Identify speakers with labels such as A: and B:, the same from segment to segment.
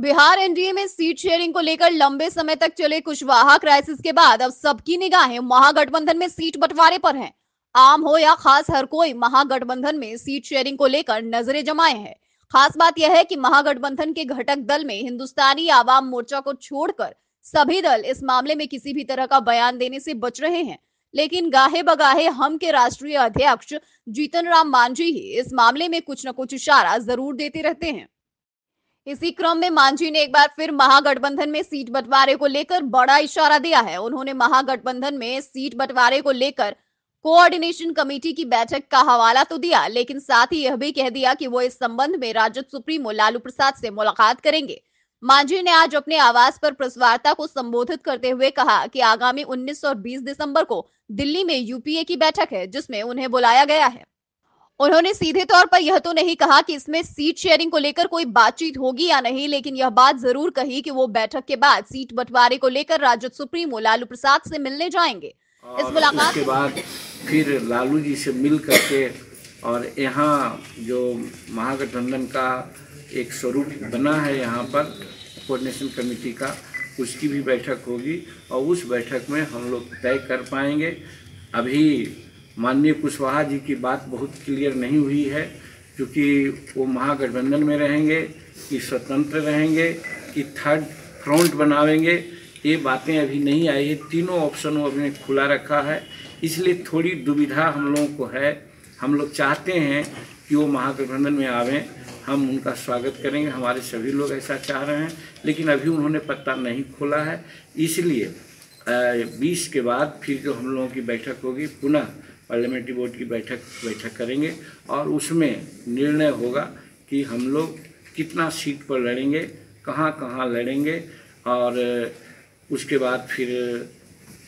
A: Bihar NDA में seat sharing को लेकर लंबे समय तक चले कुशवाहा क्राइसिस के बाद अब सबकी निगाहें महागठबंधन में सीट बंटवारे पर हैं। आम हो या खास, हर कोई महागठबंधन में सीट शेयरिंग को लेकर नजरें जमाए हैं। खास बात यह है कि महागठबंधन के घटक दल में हिंदुस्तानी आवाम मोर्चा को छोड़कर सभी दल इस मामले में किसी भी तरह का बयान देने से बच रहे हैं। लेकिन गाहे बगाहे हम के राष्ट्रीय अध्यक्ष जीतन राम मांझी ही इस मामले में कुछ न कुछ इशारा जरूर देते रहते हैं। इसी क्रम में मांझी ने एक बार फिर महागठबंधन में सीट बंटवारे को लेकर बड़ा इशारा दिया है। उन्होंने महागठबंधन में सीट बंटवारे को लेकर कोऑर्डिनेशन कमेटी की बैठक का हवाला तो दिया, लेकिन साथ ही यह भी कह दिया कि वो इस संबंध में राजद सुप्रीमो लालू प्रसाद से मुलाकात करेंगे। मांझी ने आज अपने आवास पर प्रेस वार्ता को संबोधित करते हुए कहा कि आगामी 19 और 20 दिसंबर को दिल्ली में यूपीए की बैठक है, जिसमें उन्हें बुलाया गया है। उन्होंने सीधे तौर पर यह तो नहीं कहा कि इसमें सीट शेयरिंग को लेकर कोई बातचीत होगी या नहीं, लेकिन यह बात जरूर कही कि वो बैठक के बाद सीट बंटवारे को लेकर राजद सुप्रीमो लालू प्रसाद से मिलने जाएंगे। इस मुलाकात
B: के बाद फिर लालू जी से मिल करके और यहाँ जो महागठबंधन का एक स्वरूप बना है यहाँ पर कोऑर्डिनेशन कमेटी का, उसकी भी बैठक होगी और उस बैठक में हम लोग तय कर पाएंगे। अभी माननीय कुशवाहा जी की बात बहुत क्लियर नहीं हुई है, क्योंकि वो महागठबंधन में रहेंगे कि स्वतंत्र रहेंगे कि थर्ड फ्रंट बनावेंगे, ये बातें अभी नहीं आई है। तीनों ऑप्शन वो अपने खुला रखा है, इसलिए थोड़ी दुविधा हम लोगों को है। हम लोग चाहते हैं कि वो महागठबंधन में आवें, हम उनका स्वागत करेंगे, हमारे सभी लोग ऐसा चाह रहे हैं, लेकिन अभी उन्होंने पत्ता नहीं खोला है। इसलिए 20 के बाद फिर जो हम लोगों की बैठक होगी, पुनः पार्लियामेंट्री बोर्ड की बैठक करेंगे और उसमें निर्णय होगा कि हम लोग कितना सीट पर लड़ेंगे, कहाँ कहाँ लड़ेंगे, और उसके बाद फिर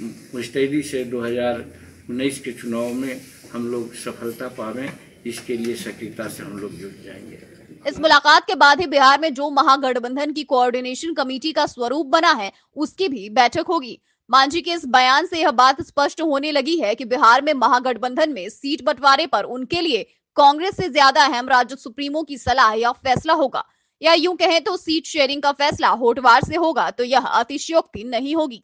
B: मुस्तैदी से 2019 के चुनाव में हम लोग सफलता पावें, इसके लिए सक्रियता से हम लोग जुट जाएंगे।
A: इस मुलाकात के बाद ही बिहार में जो महागठबंधन की कोऑर्डिनेशन कमेटी का स्वरूप बना है, उसकी भी बैठक होगी। मांझी के इस बयान से यह बात स्पष्ट होने लगी है कि बिहार में महागठबंधन में सीट बंटवारे पर उनके लिए कांग्रेस से ज्यादा अहम राजद सुप्रीमो की सलाह या फैसला होगा, या यूं कहें तो सीट शेयरिंग का फैसला होटवार से होगा तो यह अतिशयोक्ति नहीं होगी।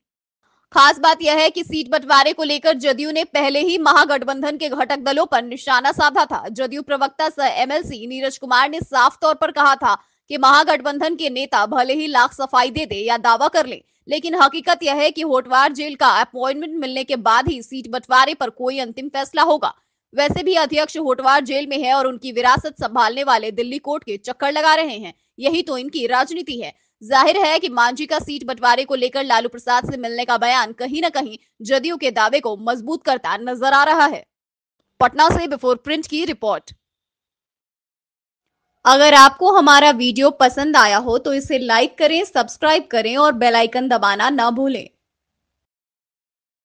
A: खास बात यह है कि सीट बंटवारे को लेकर जदयू ने पहले ही महागठबंधन के घटक दलों पर निशाना साधा था। जदयू प्रवक्ता सह एमएलसी नीरज कुमार ने साफ तौर पर कहा था कि महागठबंधन के नेता भले ही लाख सफाई दे दे या दावा कर ले, लेकिन हकीकत यह है कि होटवार जेल का अपॉइंटमेंट मिलने के बाद ही सीट बंटवारे पर कोई अंतिम फैसला होगा। वैसे भी अध्यक्ष होटवार जेल में है और उनकी विरासत संभालने वाले दिल्ली कोर्ट के चक्कर लगा रहे हैं। यही तो इनकी राजनीति है। जाहिर है कि मांझी का सीट बंटवारे को लेकर लालू प्रसाद से मिलने का बयान कहीं न कहीं जदयू के दावे को मजबूत करता नजर आ रहा है। पटना से बिफोर प्रिंट की रिपोर्ट। अगर आपको हमारा वीडियो पसंद आया हो तो इसे लाइक करें, सब्सक्राइब करें और बेल आइकन दबाना न भूलें।